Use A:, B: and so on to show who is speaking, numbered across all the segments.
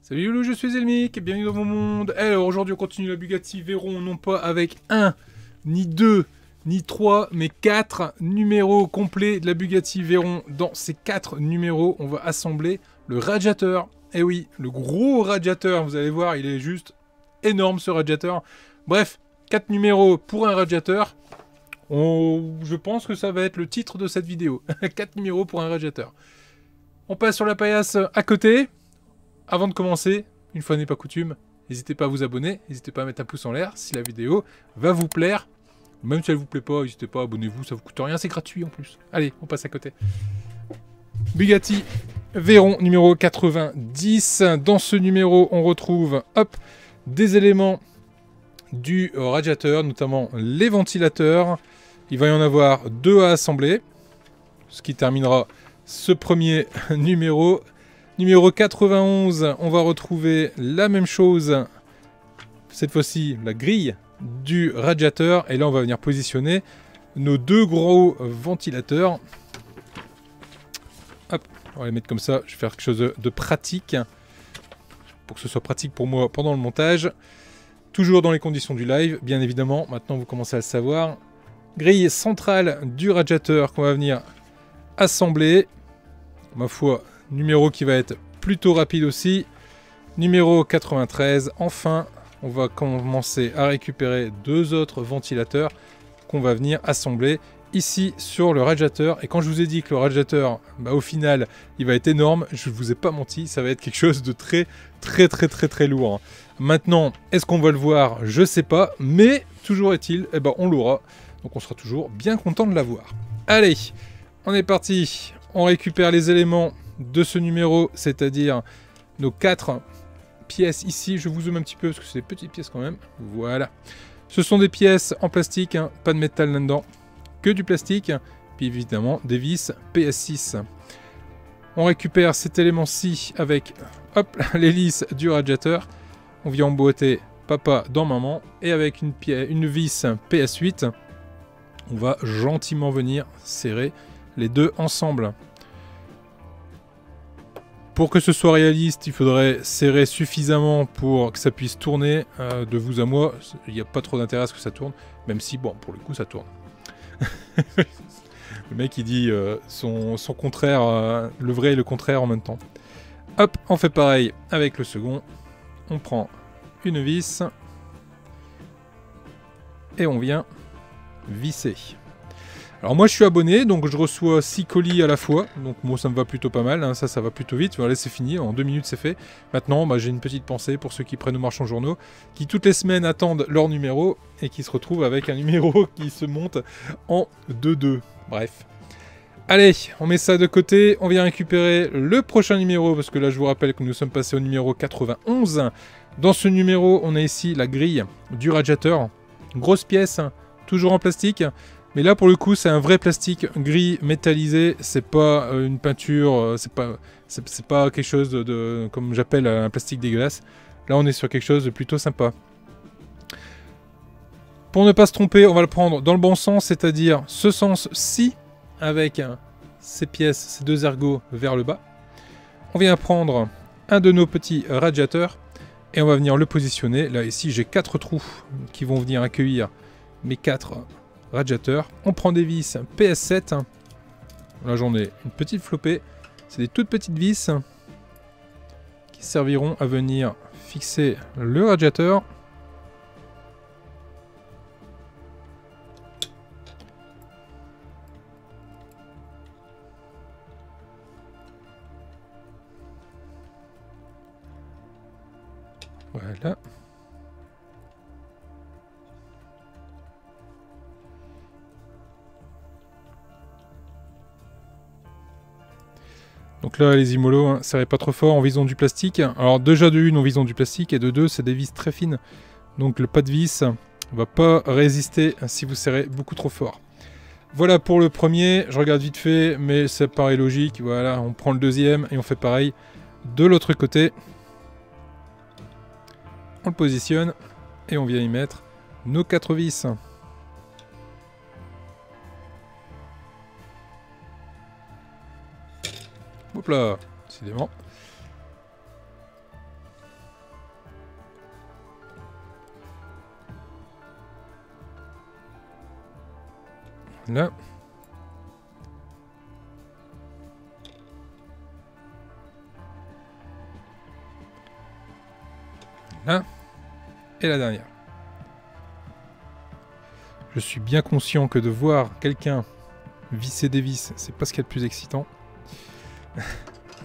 A: Salut Loulou, je suis Elmic, bienvenue dans mon monde. Alors aujourd'hui on continue la Bugatti Veyron, non pas avec 1, ni 2, ni 3, mais 4 numéros complets de la Bugatti Veyron. Dans ces 4 numéros, on va assembler le radiateur. Eh oui, le gros radiateur, vous allez voir, il est juste énorme ce radiateur. Bref, 4 numéros pour un radiateur. Je pense que ça va être le titre de cette vidéo. 4 numéros pour un radiateur. On passe sur la paillasse à côté. Avant de commencer, une fois n'est pas coutume, n'hésitez pas à vous abonner, n'hésitez pas à mettre un pouce en l'air si la vidéo va vous plaire. Même si elle vous plaît pas, n'hésitez pas, abonnez-vous, ça vous coûte rien, c'est gratuit en plus. Allez, on passe à côté. Bugatti Veyron numéro 90. Dans ce numéro, on retrouve des éléments du radiateur, notamment les ventilateurs. Il va y en avoir 2 à assembler, ce qui terminera ce premier numéro. Numéro 91, on va retrouver la même chose, cette fois-ci la grille du radiateur. Et là, on va venir positionner nos 2 gros ventilateurs. Hop, on va les mettre comme ça. Je vais faire quelque chose de pratique, pour que ce soit pratique pour moi pendant le montage. Toujours dans les conditions du live, bien évidemment. Maintenant, vous commencez à le savoir. Grille centrale du radiateur qu'on va venir assembler. Ma foi, numéro qui va être plutôt rapide aussi. Numéro 93. Enfin, on va commencer à récupérer 2 autres ventilateurs qu'on va venir assembler ici sur le radiateur. Et quand je vous ai dit que le radiateur, au final, il va être énorme, je ne vous ai pas menti, ça va être quelque chose de très lourd. Maintenant, est-ce qu'on va le voir? Je sais pas, mais toujours est-il, on l'aura. Donc on sera toujours bien content de l'avoir. Allez, on est parti. On récupère les éléments de ce numéro, c'est-à-dire nos 4 pièces ici. Je vous zoome un petit peu parce que c'est des petites pièces quand même. Voilà. Ce sont des pièces en plastique, hein, pas de métal là-dedans, que du plastique. Puis évidemment des vis PS6. On récupère cet élément-ci avec l'hélice du radiateur. On vient emboîter papa dans maman. Et avec une vis PS8, on va gentiment venir serrer les 2 ensemble. Pour que ce soit réaliste, il faudrait serrer suffisamment pour que ça puisse tourner. De vous à moi, il n'y a pas trop d'intérêt à ce que ça tourne. Même si, bon, pour le coup, ça tourne. Le mec, il dit son contraire, le vrai et le contraire en même temps. Hop, on fait pareil avec le second. On prend une vis. Et on vient visser. Alors moi je suis abonné, donc je reçois 6 colis à la fois, donc moi ça me va plutôt pas mal, hein. Ça va plutôt vite, voilà, c'est fini, en 2 minutes c'est fait. Maintenant j'ai une petite pensée pour ceux qui prennent nos marchands journaux, qui toutes les semaines attendent leur numéro, et qui se retrouvent avec un numéro qui se monte en 2-2, bref. Allez, on met ça de côté, on vient récupérer le prochain numéro, parce que là je vous rappelle que nous sommes passés au numéro 91. Dans ce numéro, on a ici la grille du radiateur, grosse pièce, toujours en plastique. Mais là, pour le coup, c'est un vrai plastique gris métallisé. C'est pas une peinture, c'est pas quelque chose de comme j'appelle un plastique dégueulasse. Là, on est sur quelque chose de plutôt sympa. Pour ne pas se tromper, on va le prendre dans le bon sens, c'est-à-dire ce sens-ci, avec ces pièces, ces 2 ergots vers le bas. On vient prendre un de nos petits radiateurs et on va venir le positionner. Là, ici, j'ai 4 trous qui vont venir accueillir mes 4 radiateur. On prend des vis PS7. Là j'en ai une petite flopée. C'est des toutes petites vis qui serviront à venir fixer le radiateur. Voilà. Donc là, les immolos, hein, serrez pas trop fort en visant du plastique. Alors déjà de 1, en visant du plastique, et de 2, c'est des vis très fines. Donc le pas de vis va pas résister si vous serrez beaucoup trop fort. Voilà pour le premier, je regarde vite fait, mais ça paraît logique. Voilà, on prend le deuxième et on fait pareil de l'autre côté. On le positionne et on vient y mettre nos 4 vis. Hop là, décidément. Là. Là. Et la dernière. Je suis bien conscient que de voir quelqu'un visser des vis, c'est pas ce qu'il y a de plus excitant.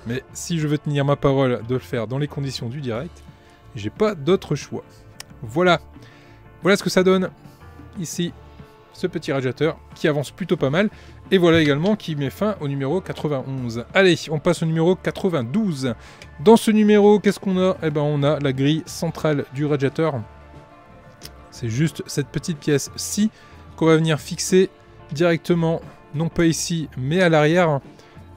A: Mais si je veux tenir ma parole de le faire dans les conditions du direct, j'ai pas d'autre choix. Voilà. Voilà ce que ça donne. Ici, ce petit radiateur qui avance plutôt pas mal. Et voilà également qui met fin au numéro 91. Allez, on passe au numéro 92. Dans ce numéro, qu'est-ce qu'on a? Eh ben, on a la grille centrale du radiateur. C'est juste cette petite pièce-ci qu'on va venir fixer directement, non pas ici, mais à l'arrière.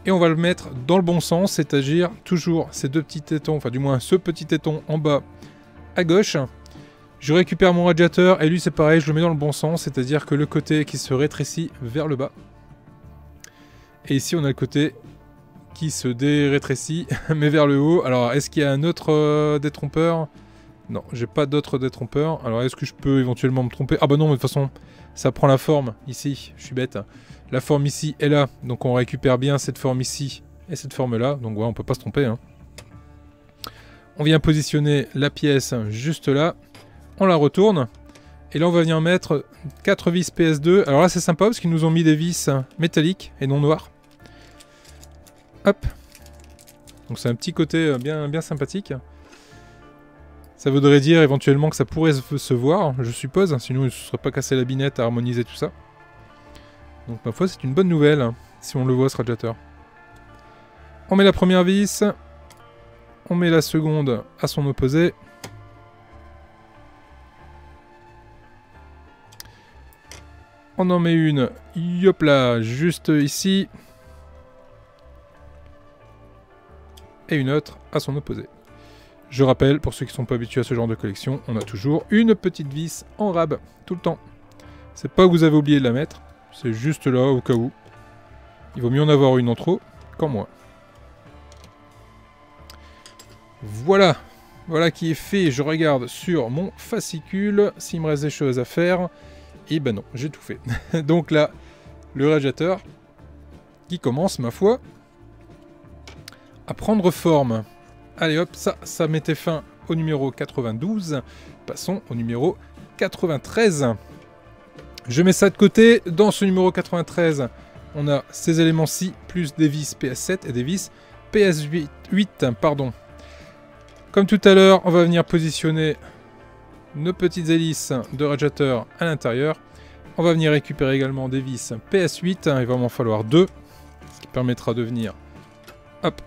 A: Et on va le mettre dans le bon sens, c'est-à-dire toujours ces deux petits tétons, enfin du moins ce petit téton en bas à gauche. Je récupère mon radiateur et lui c'est pareil, je le mets dans le bon sens, c'est-à-dire que le côté qui se rétrécit vers le bas. Et ici on a le côté qui se dérétrécit mais vers le haut. Alors est-ce qu'il y a un autre détrompeur? Non, j'ai pas d'autre détrompeur. Alors est-ce que je peux éventuellement me tromper? Ah bah non, mais de toute façon ça prend la forme ici, je suis bête. La forme ici est là, donc on récupère bien cette forme ici et cette forme là, donc ouais, on peut pas se tromper. Hein. On vient positionner la pièce juste là, on la retourne, et là on va venir mettre 4 vis PS2. Alors là c'est sympa parce qu'ils nous ont mis des vis métalliques et non noires. Hop. Donc c'est un petit côté bien sympathique. Ça voudrait dire éventuellement que ça pourrait se voir, je suppose, sinon il ne se serait pas cassé la binette à harmoniser tout ça. Donc ma foi c'est une bonne nouvelle, hein, si on le voit ce radiateur. On met la première vis, on met la seconde à son opposé. On en met une, hop là, juste ici. Et une autre à son opposé. Je rappelle, pour ceux qui ne sont pas habitués à ce genre de collection, on a toujours une petite vis en rab, tout le temps. C'est pas que vous avez oublié de la mettre. C'est juste là, au cas où. Il vaut mieux en avoir une en trop qu'en moins. Voilà. Voilà qui est fait. Je regarde sur mon fascicule s'il me reste des choses à faire. Et ben non, j'ai tout fait. Donc là, le radiateur qui commence, ma foi, à prendre forme. Allez hop, ça mettait fin au numéro 92. Passons au numéro 93. Je mets ça de côté. Dans ce numéro 93, on a ces éléments-ci, plus des vis PS7 et des vis PS8. Pardon. Comme tout à l'heure, on va venir positionner nos petites hélices de radiateur à l'intérieur. On va venir récupérer également des vis PS8. Il va m'en falloir 2. Ce qui permettra de venir hop,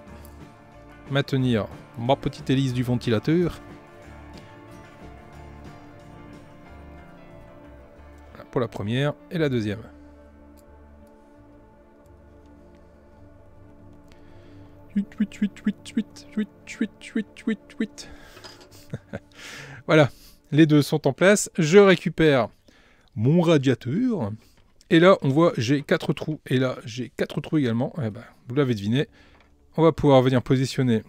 A: maintenir ma petite hélice du ventilateur. Pour la première et la deuxième. Voilà, les deux sont en place. Je récupère mon radiateur. Et là, on voit, j'ai 4 trous. Et là, j'ai 4 trous également. Eh ben, vous l'avez deviné. On va pouvoir venir positionner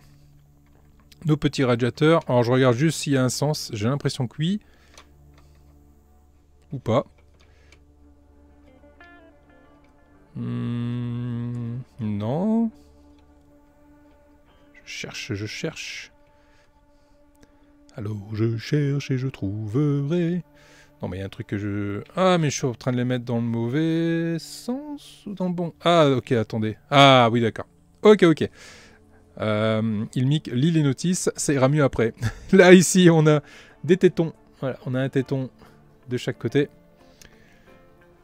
A: nos petits radiateurs. Alors, je regarde juste s'il y a un sens. J'ai l'impression que oui. Ou pas. Non. Je cherche. Alors, je cherche et je trouverai. Non, mais il y a un truc que je... Ah, mais je suis en train de les mettre dans le mauvais sens ou dans le bon? Ah, ok, attendez. Ah, oui, d'accord. Ok. Il lit les notices, ça ira mieux après. Là, ici, on a des tétons. Voilà, on a un téton de chaque côté.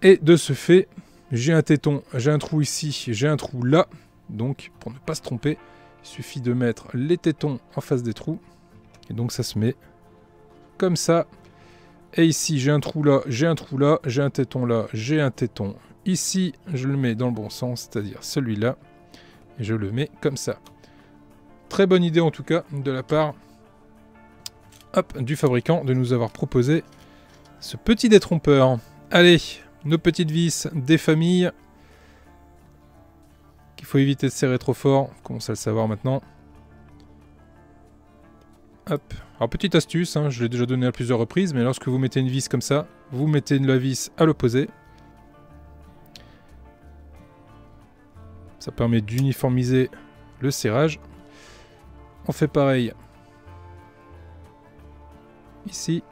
A: Et de ce fait, j'ai un téton, j'ai un trou ici, j'ai un trou là. Donc, pour ne pas se tromper, il suffit de mettre les tétons en face des trous. Et donc, ça se met comme ça. Et ici, j'ai un trou là, j'ai un trou là, j'ai un téton là, j'ai un téton ici. Je le mets dans le bon sens, c'est-à-dire celui-là. Et je le mets comme ça. Très bonne idée en tout cas de la part du fabricant de nous avoir proposé ce petit détrompeur. Allez, nos petites vis des familles qu'il faut éviter de serrer trop fort. On commence à le savoir maintenant. Hop. Alors petite astuce, hein, je l'ai déjà donné à plusieurs reprises, mais lorsque vous mettez une vis comme ça, vous mettez la vis à l'opposé. Ça permet d'uniformiser le serrage. On fait pareil ici.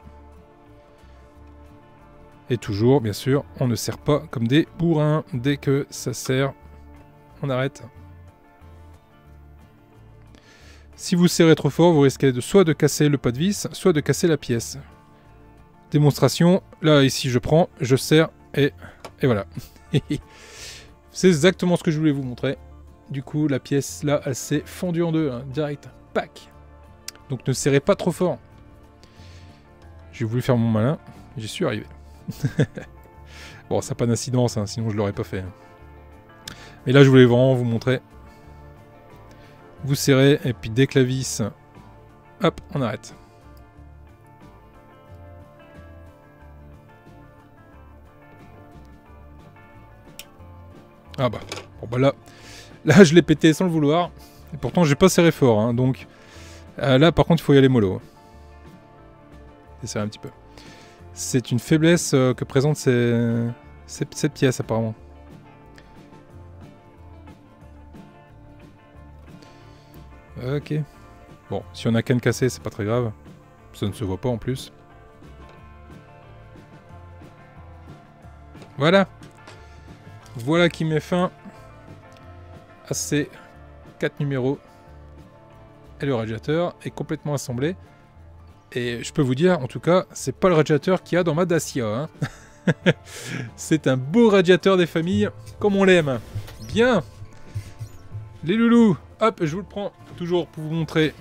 A: Et toujours, bien sûr, on ne serre pas comme des bourrins. Dès que ça serre, on arrête. Si vous serrez trop fort, vous risquez soit de casser le pas de vis, soit de casser la pièce. Démonstration, là ici je prends, je serre et voilà. C'est exactement ce que je voulais vous montrer. Du coup, la pièce là, elle s'est fondue en deux, hein, direct. Pac. Donc ne serrez pas trop fort. J'ai voulu faire mon malin, j'y suis arrivé. Bon, ça n'a pas d'incidence, hein, sinon je l'aurais pas fait. Mais là, je voulais vraiment vous montrer. Vous serrez, et puis dès que la vis, hop, on arrête. Ah bah, bon bah là je l'ai pété sans le vouloir. Et pourtant, j'ai pas serré fort, hein, donc là, par contre, il faut y aller mollo. Et serrer un petit peu. C'est une faiblesse que présente cette pièce, apparemment. Ok. Bon, si on a qu'à casser, c'est pas très grave. Ça ne se voit pas en plus. Voilà. Voilà qui met fin à ces 4 numéros. Et le radiateur est complètement assemblé. Et je peux vous dire, en tout cas, c'est pas le radiateur qu'il y a dans ma Dacia. Hein. C'est un beau radiateur des familles, comme on l'aime. Bien. Les loulous, hop, je vous le prends toujours pour vous montrer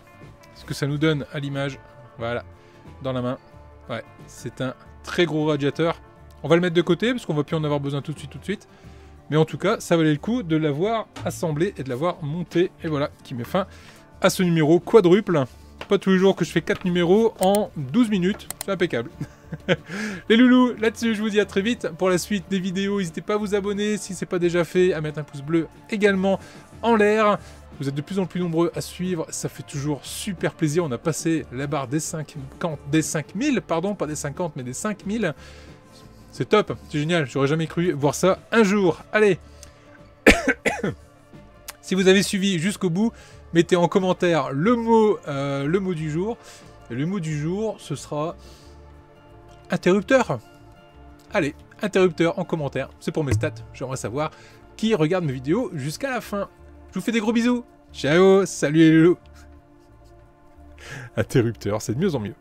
A: ce que ça nous donne à l'image. Voilà, dans la main. Ouais, c'est un très gros radiateur. On va le mettre de côté, parce qu'on va plus en avoir besoin tout de suite. Mais en tout cas, ça valait le coup de l'avoir assemblé et de l'avoir monté. Et voilà, qui met fin à ce numéro quadruple. Pas tous les jours que je fais 4 numéros en 12 minutes. C'est impeccable. Les loulous, là-dessus, je vous dis à très vite. Pour la suite des vidéos, n'hésitez pas à vous abonner si ce n'est pas déjà fait, à mettre un pouce bleu également en l'air. Vous êtes de plus en plus nombreux à suivre, ça fait toujours super plaisir. On a passé la barre des 5000, pardon, pas des 50, mais des 5000. C'est top, c'est génial, j'aurais jamais cru voir ça un jour. Allez. Si vous avez suivi jusqu'au bout, mettez en commentaire le mot du jour. Et le mot du jour, ce sera interrupteur. Allez, interrupteur en commentaire. C'est pour mes stats. J'aimerais savoir qui regarde mes vidéos jusqu'à la fin. Je vous fais des gros bisous. Ciao, salut les loulous. Interrupteur, c'est de mieux en mieux.